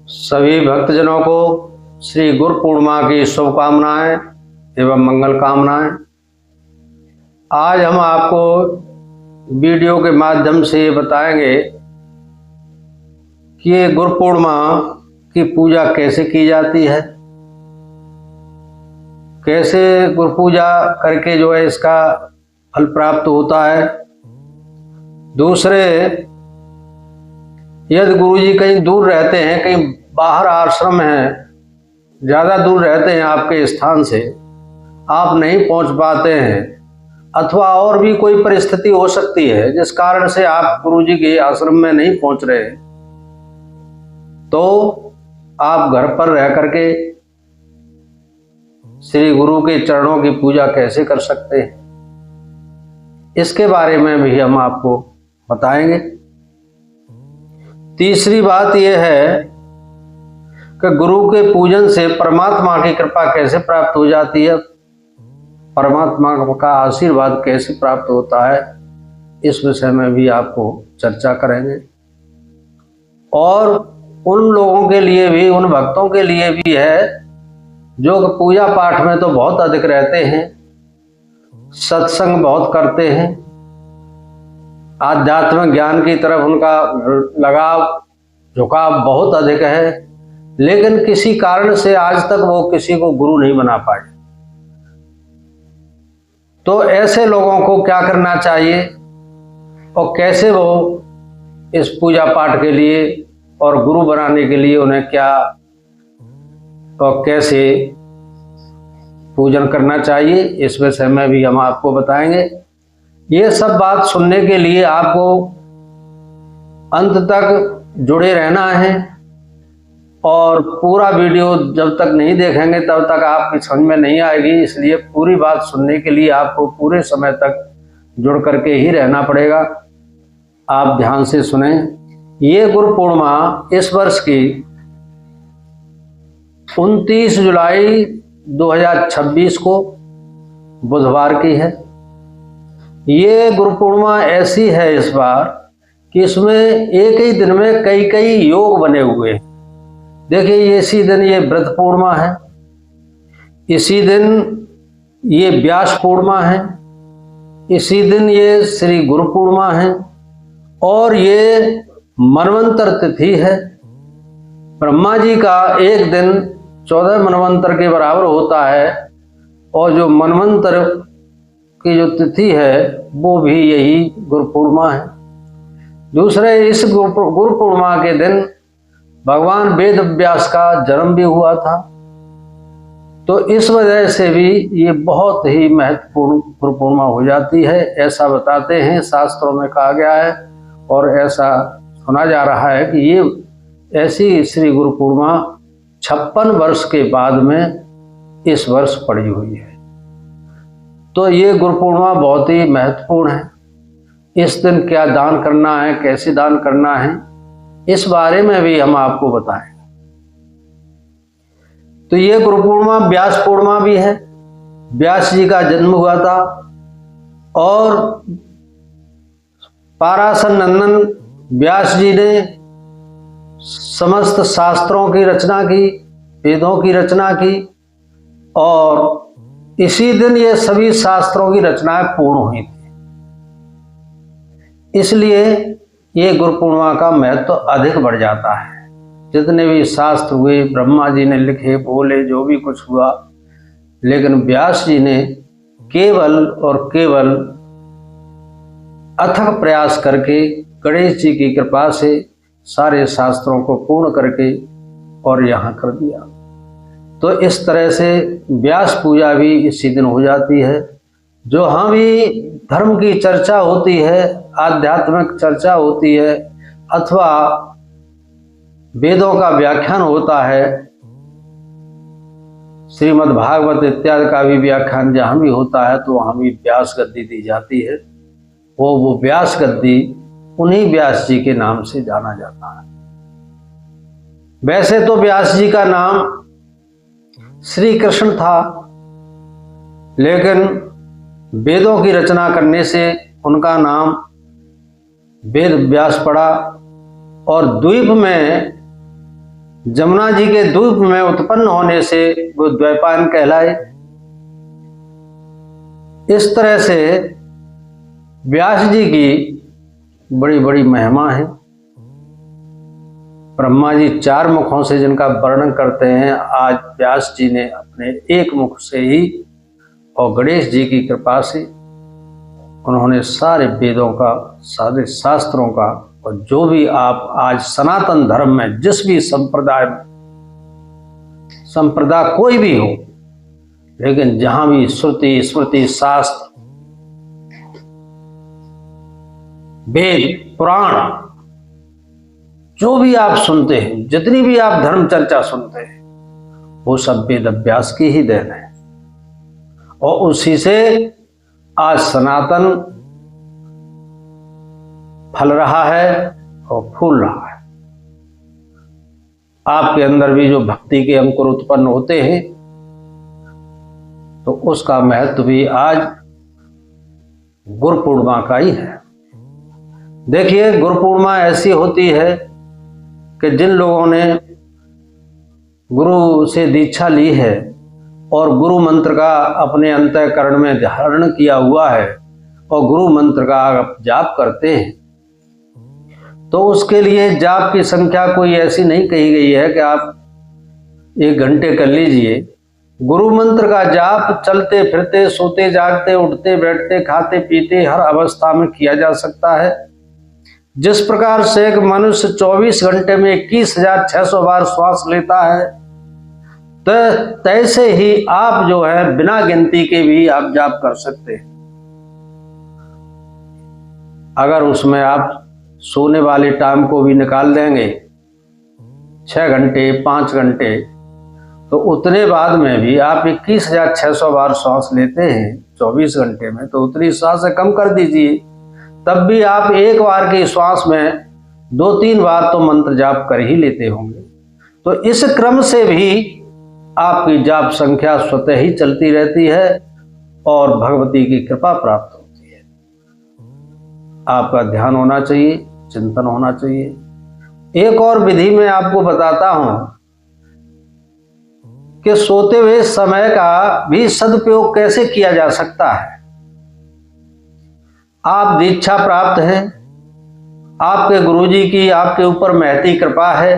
सभी भक्तजनों को श्री गुरु पूर्णिमा की शुभकामनाएं एवं मंगल कामनाएं। आज हम आपको वीडियो के माध्यम से ये बताएंगे कि ये गुरु पूर्णिमा की पूजा कैसे की जाती है, कैसे गुरु पूजा करके जो है इसका फल प्राप्त होता है। दूसरे, यदि गुरुजी कहीं दूर रहते हैं, कहीं बाहर आश्रम है, ज़्यादा दूर रहते हैं आपके स्थान से, आप नहीं पहुंच पाते हैं अथवा और भी कोई परिस्थिति हो सकती है जिस कारण से आप गुरुजी के आश्रम में नहीं पहुंच रहे, तो आप घर पर रह करके श्री गुरु के चरणों की पूजा कैसे कर सकते हैं, इसके बारे में भी हम आपको बताएंगे। तीसरी बात यह है कि गुरु के पूजन से परमात्मा की कृपा कैसे प्राप्त हो जाती है, परमात्मा का आशीर्वाद कैसे प्राप्त होता है, इस विषय में भी आपको चर्चा करेंगे। और उन लोगों के लिए भी, उन भक्तों के लिए भी है जो पूजा पाठ में तो बहुत अधिक रहते हैं, सत्संग बहुत करते हैं, आध्यात्मिक ज्ञान की तरफ उनका लगाव झुकाव बहुत अधिक है, लेकिन किसी कारण से आज तक वो किसी को गुरु नहीं बना पाए। तो ऐसे लोगों को क्या करना चाहिए और कैसे वो इस पूजा पाठ के लिए और गुरु बनाने के लिए उन्हें क्या और कैसे पूजन करना चाहिए, इस विषय में भी हम आपको बताएंगे। ये सब बात सुनने के लिए आपको अंत तक जुड़े रहना है और पूरा वीडियो जब तक नहीं देखेंगे तब तक आपकी समझ में नहीं आएगी, इसलिए पूरी बात सुनने के लिए आपको पूरे समय तक जुड़ करके ही रहना पड़ेगा। आप ध्यान से सुने। ये गुरु पूर्णिमा इस वर्ष की 29 जुलाई 2026 को बुधवार की है। ये गुरु पूर्णिमा ऐसी है इस बार कि इसमें एक ही दिन में कई कई योग बने हुए हैं। देखिए, ये इसी दिन ये व्रत पूर्णिमा है, इसी दिन ये व्यास पूर्णिमा है, इसी दिन ये श्री गुरु पूर्णिमा है और ये मनवंतर तिथि है। ब्रह्मा जी का एक दिन 14 मनवंतर के बराबर होता है और जो मनवंतर की जो तिथि है वो भी यही गुरु पूर्णिमा है। दूसरे, इस गुरु पूर्णिमा के दिन भगवान वेद व्यास का जन्म भी हुआ था, तो इस वजह से भी ये बहुत ही महत्वपूर्ण गुरु पूर्णिमा हो जाती है, ऐसा बताते हैं, शास्त्रों में कहा गया है और ऐसा सुना जा रहा है कि ये ऐसी श्री गुरु पूर्णिमा 56 वर्ष के बाद में इस वर्ष पड़ी हुई है। तो ये गुरु पूर्णिमा बहुत ही महत्वपूर्ण है। इस दिन क्या दान करना है, कैसे दान करना है, इस बारे में भी हम आपको बताएं। तो ये गुरु पूर्णिमा व्यास पूर्णिमा भी है। व्यास जी का जन्म हुआ था और पाराशर नंदन व्यास जी ने समस्त शास्त्रों की रचना की, वेदों की रचना की और इसी दिन ये सभी शास्त्रों की रचनाएं पूर्ण हुई थी। इसलिए ये गुरु पूर्णिमा का महत्व अधिक बढ़ जाता है। जितने भी शास्त्र हुए, ब्रह्मा जी ने लिखे बोले, जो भी कुछ हुआ, लेकिन व्यास जी ने केवल और केवल अथक प्रयास करके गणेश जी की कृपा से सारे शास्त्रों को पूर्ण करके और यहाँ कर दिया। तो इस तरह से व्यास पूजा भी इसी दिन हो जाती है। जो हाँ भी धर्म की चर्चा होती है, आध्यात्मिक चर्चा होती है अथवा वेदों का व्याख्यान होता है, श्रीमद् भागवत इत्यादि का भी व्याख्यान जहाँ भी होता है, तो वहाँ भी व्यास गद्दी दी जाती है। वो व्यास गद्दी उन्हीं व्यास जी के नाम से जाना जाता है। वैसे तो व्यास जी का नाम श्री कृष्ण था, लेकिन वेदों की रचना करने से उनका नाम वेद व्यास पड़ा और द्वीप में जमुना जी के दूध में उत्पन्न होने से वो द्वैपायन कहलाए। इस तरह से व्यास जी की बड़ी बड़ी महिमा है। ब्रह्मा जी 4 मुखों से जिनका वर्णन करते हैं, आज व्यास जी ने अपने एक मुख से ही और गणेश जी की कृपा से उन्होंने सारे वेदों का, सारे शास्त्रों का, और जो भी आप आज सनातन धर्म में जिस भी संप्रदाय में, संप्रदाय कोई भी हो, लेकिन जहां भी श्रुति स्मृति शास्त्र वेद पुराण जो भी आप सुनते हैं, जितनी भी आप धर्म चर्चा सुनते हैं, वो सब वेद व्यास की ही देन है। और उसी से आज सनातन फल रहा है और फूल रहा है। आपके अंदर भी जो भक्ति के अंकुर उत्पन्न होते हैं, तो उसका महत्व भी आज गुरु पूर्णिमा का ही है। देखिए, गुरु पूर्णिमा ऐसी होती है कि जिन लोगों ने गुरु से दीक्षा ली है और गुरु मंत्र का अपने अंतःकरण में धारण किया हुआ है और गुरु मंत्र का जाप करते हैं, तो उसके लिए जाप की संख्या कोई ऐसी नहीं कही गई है कि आप 1 घंटे कर लीजिए। गुरु मंत्र का जाप चलते फिरते, सोते जागते, उठते बैठते, खाते पीते हर अवस्था में किया जा सकता है। जिस प्रकार से एक मनुष्य 24 घंटे में 21,600 बार श्वास लेता है, तो तैसे ही आप जो है बिना गिनती के भी आप जाप कर सकते हैं। अगर उसमें आप सोने वाले टाइम को भी निकाल देंगे, 6 घंटे 5 घंटे, तो उतने बाद में भी आप 21,600 बार श्वास लेते हैं 24 घंटे में, तो उतनी श्वास कम कर दीजिए, तब भी आप एक बार की श्वास में 2-3 बार तो मंत्र जाप कर ही लेते होंगे। तो इस क्रम से भी आपकी जाप संख्या स्वतः ही चलती रहती है और भगवती की कृपा प्राप्त होती है। आपका ध्यान होना चाहिए, चिंतन होना चाहिए। एक और विधि मैं आपको बताता हूं कि सोते हुए समय का भी सदुपयोग कैसे किया जा सकता है। आप दीक्षा प्राप्त हैं, आपके गुरुजी की आपके ऊपर महती कृपा है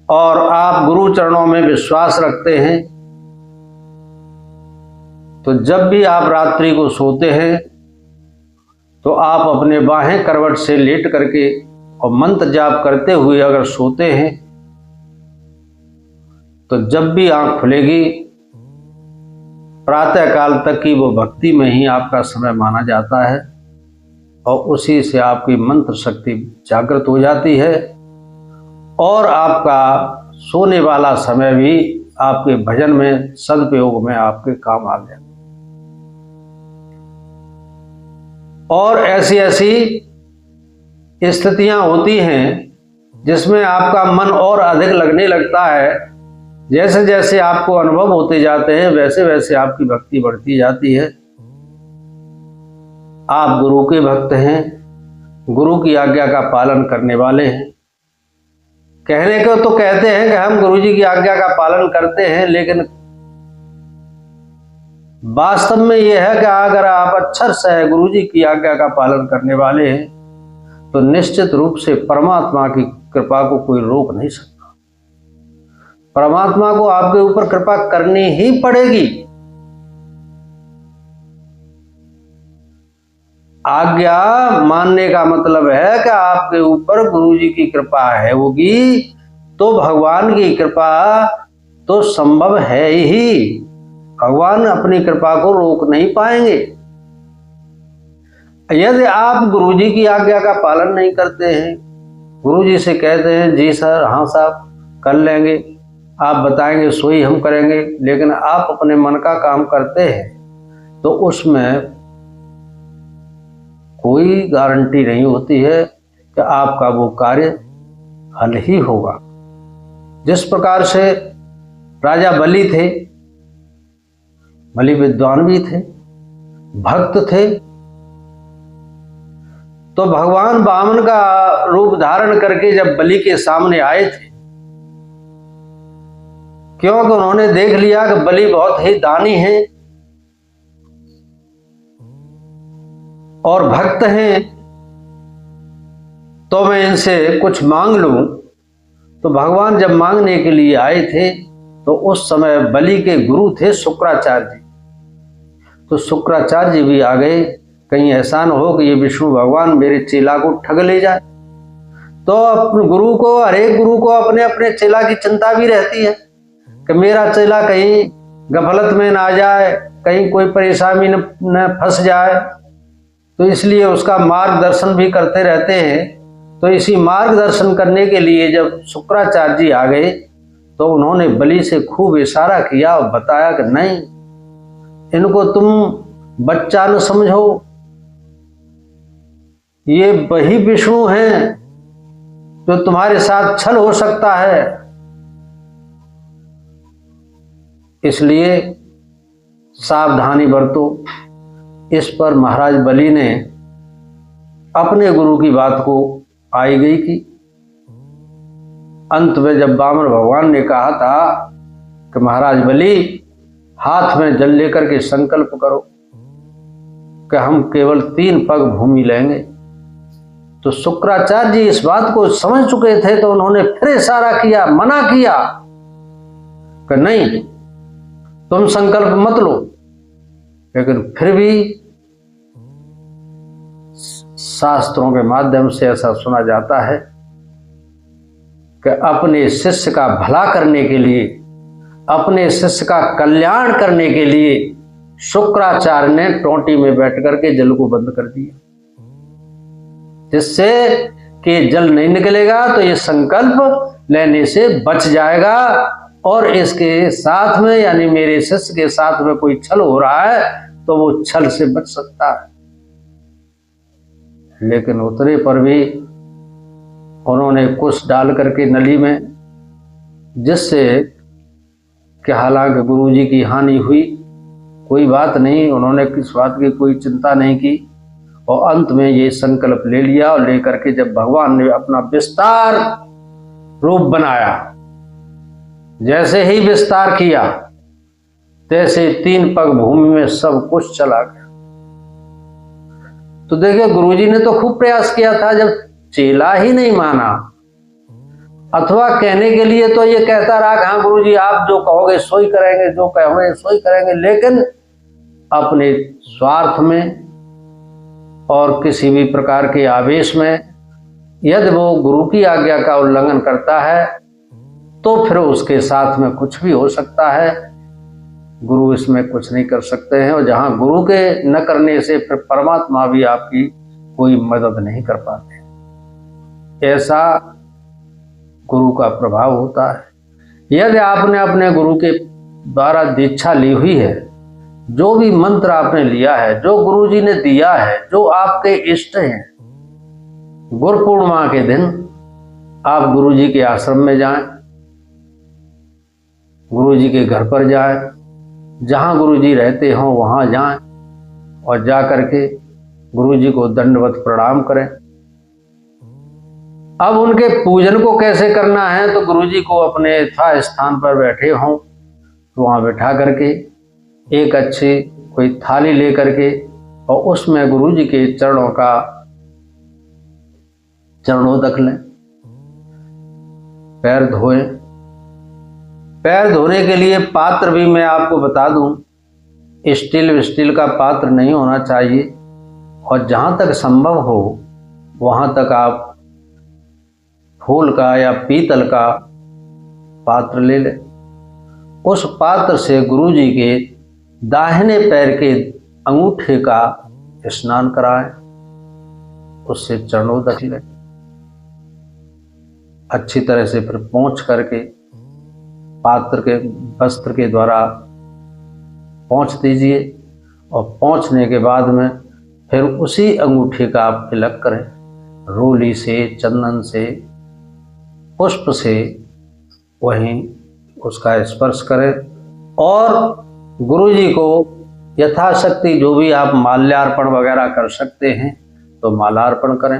और आप गुरु चरणों में विश्वास रखते हैं, तो जब भी आप रात्रि को सोते हैं तो आप अपने बाहें करवट से लेट करके और मंत्र जाप करते हुए अगर सोते हैं, तो जब भी आंख खुलेगी प्रातः काल तक की वो भक्ति में ही आपका समय माना जाता है और उसी से आपकी मंत्र शक्ति जागृत हो जाती है और आपका सोने वाला समय भी आपके भजन में सदुपयोग में आपके काम आ गया। और ऐसी ऐसी स्थितियां होती हैं जिसमें आपका मन और अधिक लगने लगता है। जैसे जैसे आपको अनुभव होते जाते हैं, वैसे वैसे आपकी भक्ति बढ़ती जाती है। आप गुरु के भक्त हैं, गुरु की आज्ञा का पालन करने वाले हैं। कहने को तो कहते हैं कि हम गुरु जी की आज्ञा का पालन करते हैं, लेकिन वास्तव में यह है कि अगर आप अक्षर से गुरु जी की आज्ञा का पालन करने वाले हैं, तो निश्चित रूप से परमात्मा की कृपा को कोई रोक नहीं सकता। परमात्मा को आपके ऊपर कृपा करनी ही पड़ेगी। आज्ञा मानने का मतलब है कि आपके ऊपर गुरु जी की कृपा है होगी, तो भगवान की कृपा तो संभव है ही। भगवान अपनी कृपा को रोक नहीं पाएंगे। यदि आप गुरु जी की आज्ञा का पालन नहीं करते हैं, गुरु जी से कहते हैं जी सर, हाँ साहब कर लेंगे, आप बताएंगे सो ही हम करेंगे, लेकिन आप अपने मन का काम करते हैं, तो उसमें कोई गारंटी नहीं होती है कि आपका वो कार्य हल ही होगा। जिस प्रकार से राजा बलि थे, बलि विद्वान भी थे, भक्त थे, तो भगवान वामन का रूप धारण करके जब बलि के सामने आए थे, क्योंकि उन्होंने देख लिया कि बलि बहुत ही दानी है और भक्त हैं, तो मैं इनसे कुछ मांग लूं। तो भगवान जब मांगने के लिए आए थे तो उस समय बलि के गुरु थे शुक्राचार्य जी। तो शुक्राचार्य जी भी आ गए, कहीं ऐसा न हो कि ये विष्णु भगवान मेरे चेला को ठग ले जाए। तो अपने गुरु को, हरेक गुरु को अपने अपने चेला की चिंता भी रहती है कि मेरा चेला कहीं गफलत में ना जाए, कहीं कोई परेशानी न फंस जाए, तो इसलिए उसका मार्गदर्शन भी करते रहते हैं। तो इसी मार्गदर्शन करने के लिए जब शुक्राचार्य जी आ गए तो उन्होंने बलि से खूब इशारा किया और बताया कि नहीं, इनको तुम बच्चा न समझो, ये वही विष्णु हैं जो तुम्हारे साथ छल हो सकता है, इसलिए सावधानी बरतो। इस पर महाराज बलि ने अपने गुरु की बात को आई गई की। अंत में जब वामन भगवान ने कहा था कि महाराज बलि, हाथ में जल लेकर के संकल्प करो कि हम केवल 3 पग भूमि लेंगे, तो शुक्राचार्य जी इस बात को समझ चुके थे, तो उन्होंने फिर इशारा किया, मना किया कि नहीं, तुम संकल्प मत लो। लेकिन फिर भी शास्त्रों के माध्यम से ऐसा सुना जाता है कि अपने शिष्य का भला करने के लिए, अपने शिष्य का कल्याण करने के लिए शुक्राचार्य ने टोंटी में बैठ करके जल को बंद कर दिया, जिससे कि जल नहीं निकलेगा तो ये संकल्प लेने से बच जाएगा और इसके साथ में, यानी मेरे शिष्य के साथ में कोई छल हो रहा है तो वो छल से बच सकता है। लेकिन उतरे पर भी उन्होंने कुछ डाल करके नली में, जिससे कि हालांकि गुरुजी की हानि हुई, कोई बात नहीं, उन्होंने किस बात की कोई चिंता नहीं की और अंत में ये संकल्प ले लिया। और लेकर के जब भगवान ने अपना विस्तार रूप बनाया, जैसे ही विस्तार किया तैसे 3 पग भूमि में सब कुछ चला गया। तो देखिए, गुरुजी ने तो खूब प्रयास किया था, जब चेला ही नहीं माना, अथवा कहने के लिए तो ये कहता रहा कि हाँ गुरुजी आप जो कहोगे सो ही करेंगे, जो कहोगे सो ही करेंगे, लेकिन अपने स्वार्थ में और किसी भी प्रकार के आवेश में यदि वो गुरु की आज्ञा का उल्लंघन करता है तो फिर उसके साथ में कुछ भी हो सकता है, गुरु इसमें कुछ नहीं कर सकते हैं। और जहां गुरु के न करने से फिर परमात्मा भी आपकी कोई मदद नहीं कर पाते। ऐसा गुरु का प्रभाव होता है। यदि आपने अपने गुरु के द्वारा दीक्षा ली हुई है, जो भी मंत्र आपने लिया है, जो गुरु जी ने दिया है, जो आपके इष्ट हैं, गुरु पूर्णिमा के दिन आप गुरु जी के आश्रम में जाएं, गुरु जी के घर पर जाएं, जहां गुरु जी रहते हों वहां जाएं और जा करके गुरु जी को दंडवत प्रणाम करें। अब उनके पूजन को कैसे करना है, तो गुरु जी को अपने यथा स्थान पर बैठे हों तो वहां बैठा करके एक अच्छी कोई थाली ले करके और उसमें गुरु जी के चरणों का चरणोदक लें, पैर धोएं। पैर धोने के लिए पात्र भी मैं आपको बता दूं, स्टील का पात्र नहीं होना चाहिए और जहां तक संभव हो वहां तक आप फूल का या पीतल का पात्र ले लें। उस पात्र से गुरु जी के दाहिने पैर के अंगूठे का स्नान कराएं, उससे चरणोदक लें। अच्छी तरह से फिर पोंछ करके पात्र के वस्त्र के द्वारा पोंछ दीजिए और पोंछने के बाद में फिर उसी अंगूठे का आप तिलक करें, रोली से, चंदन से, पुष्प से वहीं उसका स्पर्श करें और गुरु जी को यथाशक्ति जो भी आप माल्यार्पण वगैरह कर सकते हैं तो मालार्पण करें।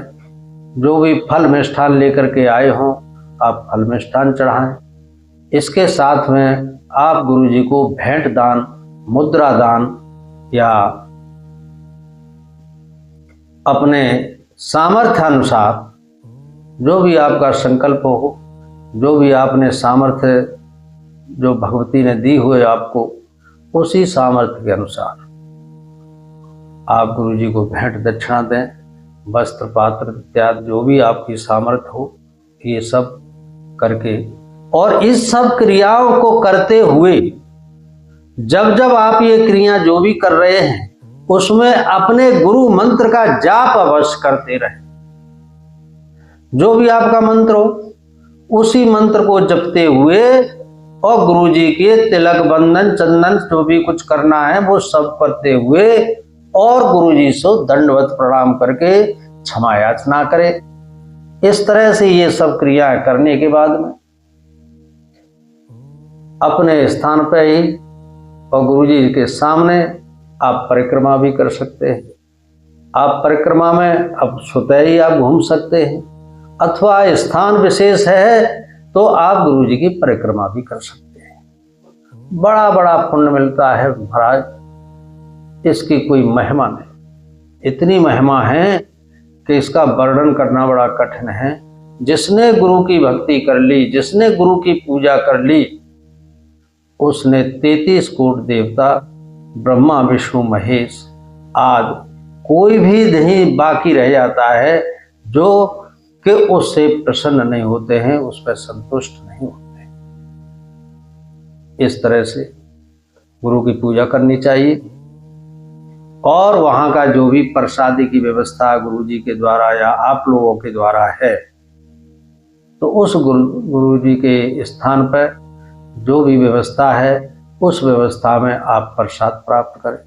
जो भी फल मिष्ठान लेकर के आए हों आप फल मिष्ठान चढ़ाएं। इसके साथ में आप गुरु जी को भेंट दान, मुद्रा दान या अपने सामर्थ्य अनुसार जो भी आपका संकल्प हो, जो भी आपने सामर्थ्य जो भगवती ने दी हुए आपको, उसी सामर्थ्य के अनुसार आप गुरु जी को भेंट दक्षिणा दें। वस्त्र, पात्र इत्यादि जो भी आपकी सामर्थ्य हो, ये सब करके, और इस सब क्रियाओं को करते हुए जब जब आप ये क्रिया जो भी कर रहे हैं उसमें अपने गुरु मंत्र का जाप अवश्य करते रहें। जो भी आपका मंत्र हो उसी मंत्र को जपते हुए और गुरु जी के तिलक, बंधन, चंदन जो भी कुछ करना है वो सब करते हुए और गुरु जी से दंडवत प्रणाम करके क्षमा याचना करें। इस तरह से ये सब क्रियाएं करने के बाद में अपने स्थान पर ही और गुरु जी के सामने आप परिक्रमा भी कर सकते हैं। आप परिक्रमा में अब स्वतः ही आप घूम सकते हैं, अथवा स्थान विशेष है तो आप गुरु जी की परिक्रमा भी कर सकते हैं। बड़ा बड़ा पुण्य मिलता है महाराज, इसकी कोई महिमा नहीं। इतनी महिमा है कि इसका वर्णन करना बड़ा कठिन है। जिसने गुरु की भक्ति कर ली, जिसने गुरु की पूजा कर ली, उसने 33 कोटि देवता, ब्रह्मा, विष्णु, महेश आदि कोई भी नहीं बाकी रह जाता है जो कि उससे प्रसन्न नहीं होते हैं, उस पर संतुष्ट नहीं होते हैं। इस तरह से गुरु की पूजा करनी चाहिए। और वहाँ का जो भी प्रसादी की व्यवस्था गुरु जी के द्वारा या आप लोगों के द्वारा है, तो उस गुरु जी के स्थान पर जो भी व्यवस्था है उस व्यवस्था में आप प्रसाद प्राप्त करें।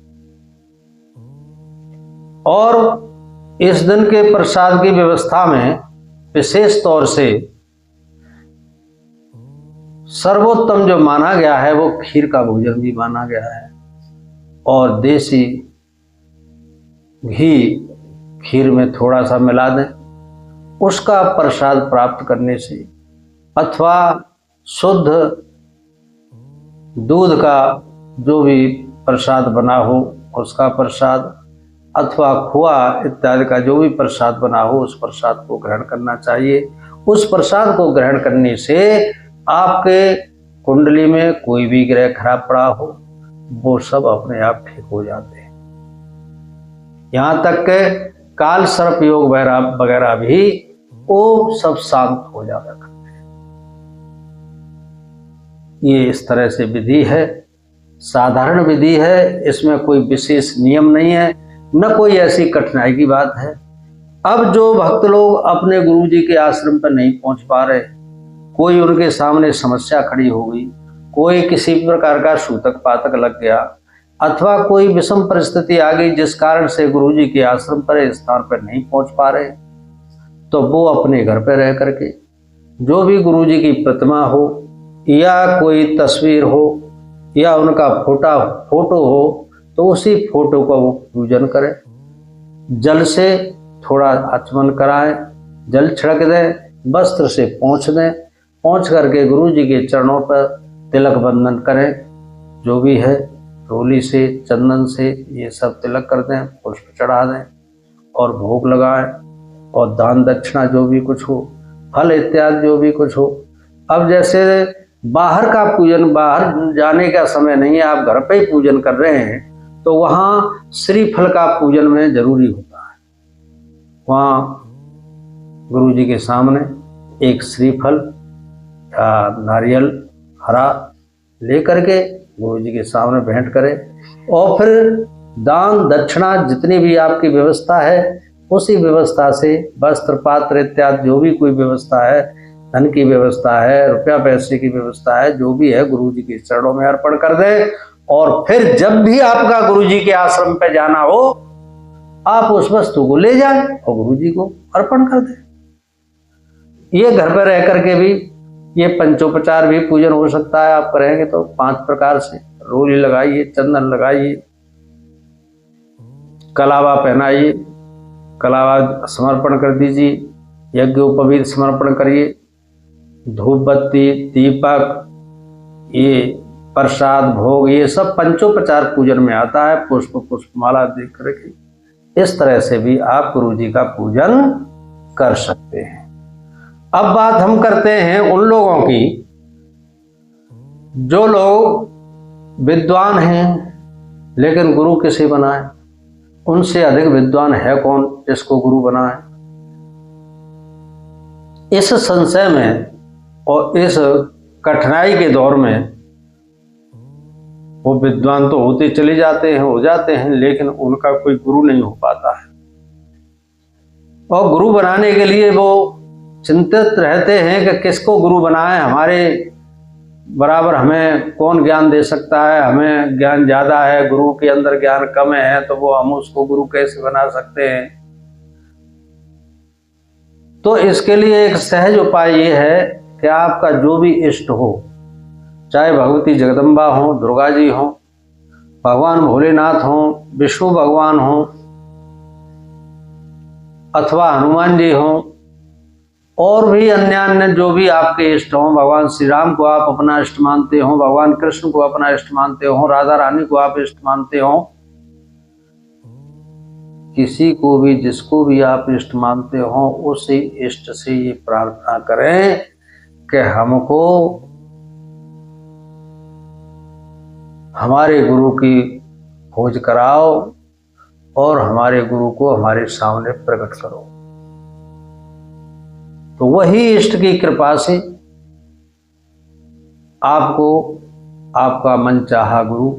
और इस दिन के प्रसाद की व्यवस्था में विशेष तौर से सर्वोत्तम जो माना गया है वो खीर का भोजन भी माना गया है। और देसी घी खीर में थोड़ा सा मिला दें, उसका प्रसाद प्राप्त करने से, अथवा शुद्ध दूध का जो भी प्रसाद बना हो उसका प्रसाद, अथवा खोआ इत्यादि का जो भी प्रसाद बना हो उस प्रसाद को ग्रहण करना चाहिए। उस प्रसाद को ग्रहण करने से आपके कुंडली में कोई भी ग्रह खराब पड़ा हो वो सब अपने आप ठीक हो जाते हैं। यहाँ तक के काल सर्प योग वगैरह भी वो सब शांत हो जाता करते हैं। ये इस तरह से विधि है, साधारण विधि है, इसमें कोई विशेष नियम नहीं है, न कोई ऐसी कठिनाई की बात है। अब जो भक्त लोग अपने गुरु जी के आश्रम पर नहीं पहुंच पा रहे, कोई उनके सामने समस्या खड़ी हो गई, कोई किसी प्रकार का सूतक पातक लग गया, अथवा कोई विषम परिस्थिति आ गई जिस कारण से गुरु जी के आश्रम पर स्थान पर नहीं पहुंच पा रहे, तो वो अपने घर पर रह करके जो भी गुरु जी की प्रतिमा हो या कोई तस्वीर हो या उनका फोटो हो तो उसी फोटो का वो पूजन करें। जल से थोड़ा आचमन कराएं, जल छिड़क दें, वस्त्र से पोंछ दें, पोंछ करके गुरु जी के चरणों पर तिलक बंधन करें। जो भी है रोली से, चंदन से ये सब तिलक कर दें, पुष्प चढ़ा दें और भोग लगाएं। और दान दक्षिणा जो भी कुछ हो, फल इत्यादि जो भी कुछ हो। अब जैसे बाहर का पूजन, बाहर जाने का समय नहीं है, आप घर पे ही पूजन कर रहे हैं, तो वहाँ श्रीफल का पूजन में जरूरी होता है। वहाँ गुरु जी के सामने एक श्रीफल या नारियल हरा लेकर के गुरु जी के सामने भेंट करें और फिर दान दक्षिणा जितनी भी आपकी व्यवस्था है उसी व्यवस्था से वस्त्र पात्र इत्यादि जो भी कोई व्यवस्था है, धन की व्यवस्था है, रुपया पैसे की व्यवस्था है, जो भी है गुरु जी के चरणों में अर्पण कर दें। और फिर जब भी आपका गुरु जी के आश्रम पे जाना हो आप उस वस्तु को ले जाएं और गुरु जी को अर्पण कर दें। ये घर पर रह करके भी ये पंचोपचार भी पूजन हो सकता है। आप करेंगे तो 5 प्रकार से रोली लगाइए, चंदन लगाइए, कलावा पहनाइए, कलावाद समर्पण कर दीजिए, यज्ञोपवीत समर्पण करिए, धूप बत्ती दीपक ये प्रसाद भोग ये सब पंचोपचार पूजन में आता है। पुष्प पुष्पमाला देख करके इस तरह से भी आप गुरु जी का पूजन कर सकते हैं। अब बात हम करते हैं उन लोगों की जो लोग विद्वान हैं लेकिन गुरु किसे बनाए। उनसे अधिक विद्वान है कौन जिसको गुरु बनाए। इस संशय में और इस कठिनाई के दौर में वो विद्वान तो होते चले जाते हैं, हो जाते हैं, लेकिन उनका कोई गुरु नहीं हो पाता है। और गुरु बनाने के लिए वो चिंतित रहते हैं कि किसको गुरु बनाएं, हमारे बराबर हमें कौन ज्ञान दे सकता है। हमें ज्ञान ज्यादा है, गुरु के अंदर ज्ञान कम है, तो वो हम उसको गुरु कैसे बना सकते हैं। तो इसके लिए एक सहज उपाय ये है कि आपका जो भी इष्ट हो, चाहे भगवती जगदम्बा हो, दुर्गा जी हो, भगवान भोलेनाथ हो, विष्णु भगवान हो, अथवा हनुमान जी हो, और भी अन्य अन्य जो भी आपके इष्ट हों, भगवान श्री राम को आप अपना इष्ट मानते हो, भगवान कृष्ण को अपना इष्ट मानते हो, राधा रानी को आप इष्ट मानते हो, किसी को भी जिसको भी आप इष्ट मानते हो उसी इष्ट से ये प्रार्थना करें कि हमको हमारे गुरु की खोज कराओ और हमारे गुरु को हमारे सामने प्रकट करो। तो वही इष्ट की कृपा से आपको आपका मनचाहा गुरु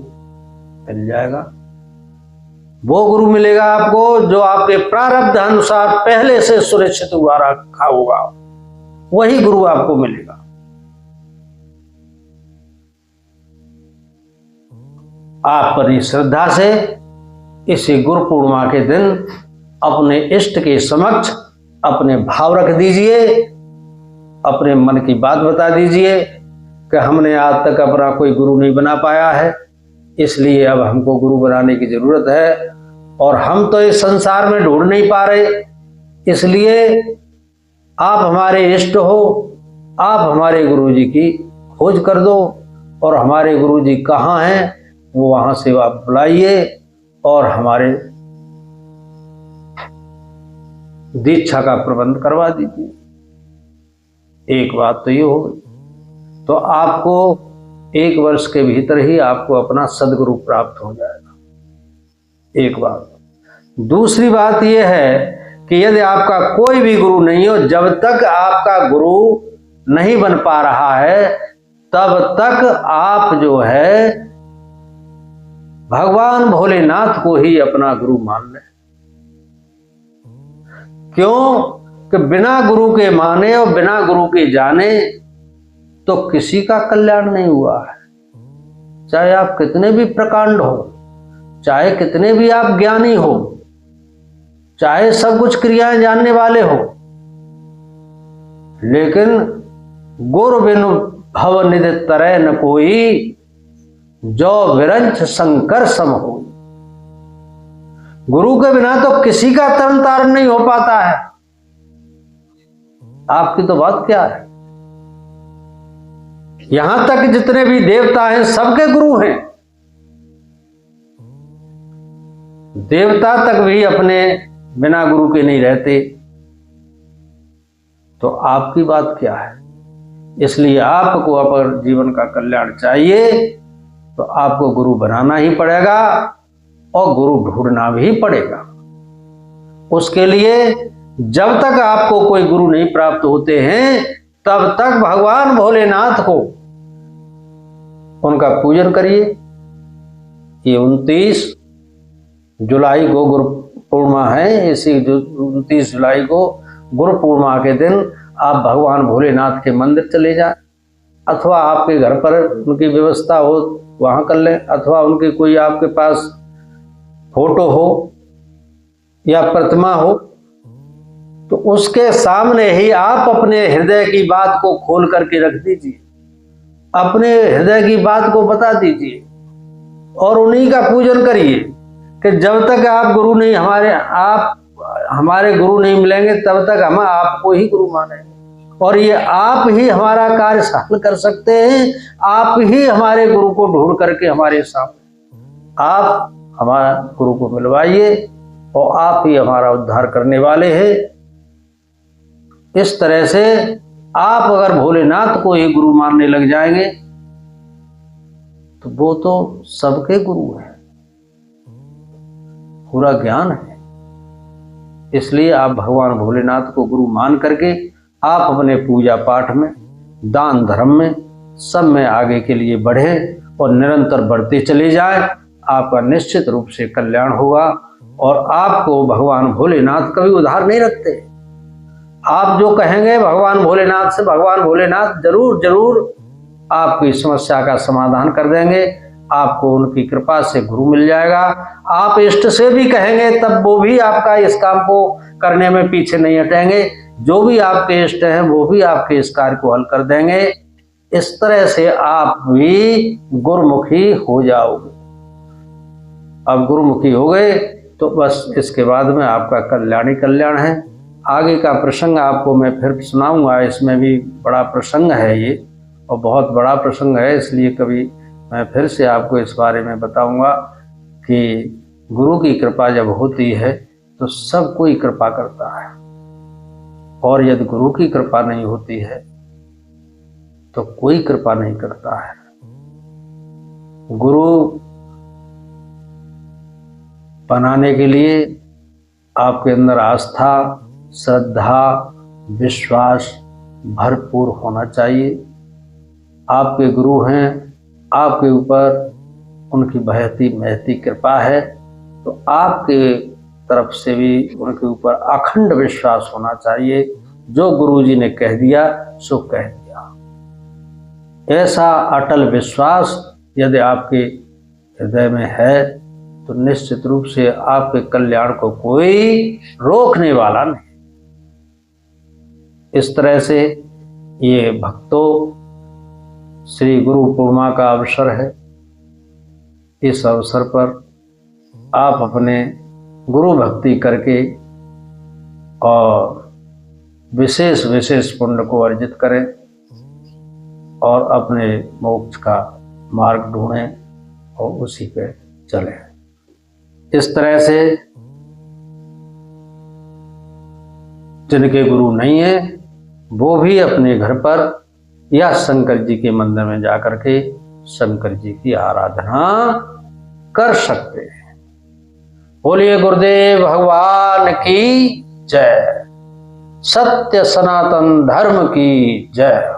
मिल जाएगा। वो गुरु मिलेगा आपको जो आपके प्रारब्ध अनुसार पहले से सुरक्षित हुआ रखा होगा, वही गुरु आपको मिलेगा। आप बड़ी श्रद्धा से इसी गुरु पूर्णिमा के दिन अपने इष्ट के समक्ष अपने भाव रख दीजिए, अपने मन की बात बता दीजिए कि हमने आज तक अपना कोई गुरु नहीं बना पाया है, इसलिए अब हमको गुरु बनाने की जरूरत है। और हम तो इस संसार में ढूंढ नहीं पा रहे, इसलिए आप हमारे इष्ट हो, आप हमारे गुरु जी की खोज कर दो और हमारे गुरु जी कहाँ हैं वो वहां से आप बुलाइए और हमारे दीक्षा का प्रबंध करवा दीजिए। एक बात तो ये हो गई, तो आपको 1 वर्ष के भीतर ही आपको अपना सदगुरु प्राप्त हो जाएगा। एक बात। दूसरी बात यह है कि यदि आपका कोई भी गुरु नहीं हो, जब तक आपका गुरु नहीं बन पा रहा है तब तक आप जो है भगवान भोलेनाथ को ही अपना गुरु मान लें। क्यों कि बिना गुरु के माने और बिना गुरु के जाने तो किसी का कल्याण नहीं हुआ है। चाहे आप कितने भी प्रकांड हो, चाहे कितने भी आप ज्ञानी हो, चाहे सब कुछ क्रियाएं जानने वाले हो, लेकिन गुरु बिनु भव निधि तरह न कोई, जो विरंच शंकर सम हो। गुरु के बिना तो किसी का तरण तारण नहीं हो पाता है। आपकी तो बात क्या है। यहां तक जितने भी देवता हैं सबके गुरु हैं। देवता तक भी अपने बिना गुरु के नहीं रहते, तो आपकी बात क्या है। इसलिए आपको अगर जीवन का कल्याण चाहिए तो आपको गुरु बनाना ही पड़ेगा और गुरु ढूंढना भी पड़ेगा। उसके लिए जब तक आपको कोई गुरु नहीं प्राप्त होते हैं तब तक भगवान भोलेनाथ को उनका पूजन करिए। ये 29 जुलाई को गुरु पूर्णिमा है। इसी 29 जुलाई को गुरु पूर्णिमा के दिन आप भगवान भोलेनाथ के मंदिर चले जाएं, अथवा आपके घर पर उनकी व्यवस्था हो वहां कर लें, अथवा उनकी कोई आपके पास फोटो हो या प्रतिमा हो तो उसके सामने ही आप अपने हृदय की बात को खोल करके रख दीजिए, अपने हृदय की बात को बता दीजिए और उन्हीं का पूजन करिए कि जब तक आप गुरु नहीं हमारे आप हमारे गुरु नहीं मिलेंगे तब तक हम आपको ही गुरु मानेंगे, और ये आप ही हमारा कार्य सफल कर सकते हैं। आप ही हमारे गुरु को ढूंढ करके हमारे सामने आप हमारा गुरु को मिलवाइए, और आप ही हमारा उद्धार करने वाले हैं। इस तरह से आप अगर भोलेनाथ को ही गुरु मानने लग जाएंगे तो वो तो सबके गुरु हैं, पूरा ज्ञान है। इसलिए आप भगवान भोलेनाथ को गुरु मान करके आप अपने पूजा पाठ में, दान धर्म में, सब में आगे के लिए बढ़ें और निरंतर बढ़ते चले जाएं। आपका निश्चित रूप से कल्याण होगा, और आपको भगवान भोलेनाथ कभी उधार नहीं रखते। आप जो कहेंगे भगवान भोलेनाथ से, भगवान भोलेनाथ जरूर जरूर आपकी समस्या का समाधान कर देंगे। आपको उनकी कृपा से गुरु मिल जाएगा। आप इष्ट से भी कहेंगे तब वो भी आपका इस काम को करने में पीछे नहीं हटेंगे। जो भी आपके इष्ट हैं वो भी आपके इस कार्य को हल कर देंगे। इस तरह से आप भी गुरुमुखी हो जाओगे। अब गुरुमुखी हो गए तो बस इसके बाद में आपका कल्याण ही कल्याण है। आगे का प्रसंग आपको मैं फिर सुनाऊंगा। इसमें भी बड़ा प्रसंग है ये, और बहुत बड़ा प्रसंग है, इसलिए कभी मैं फिर से आपको इस बारे में बताऊंगा कि गुरु की कृपा जब होती है तो सब कोई कृपा करता है, और यदि गुरु की कृपा नहीं होती है तो कोई कृपा नहीं करता है। गुरु बनाने के लिए आपके अंदर आस्था, श्रद्धा, विश्वास भरपूर होना चाहिए। आपके गुरु हैं, आपके ऊपर उनकी बहती महती कृपा है, तो आपके तरफ से भी उनके ऊपर अखंड विश्वास होना चाहिए। जो गुरुजी ने कह दिया सो कह दिया। ऐसा अटल विश्वास यदि आपके हृदय में है तो निश्चित रूप से आपके कल्याण को कोई रोकने वाला नहीं। इस तरह से ये भक्तों, श्री गुरु पूर्णिमा का अवसर है। इस अवसर पर आप अपने गुरु भक्ति करके और विशेष विशेष पुण्य को अर्जित करें और अपने मोक्ष का मार्ग ढूंढें और उसी पे चलें। इस तरह से जिनके गुरु नहीं है वो भी अपने घर पर या शंकर जी के मंदिर में जाकर के शंकर जी की आराधना कर सकते हैं। बोलिए गुरुदेव भगवान की जय। सत्य सनातन धर्म की जय।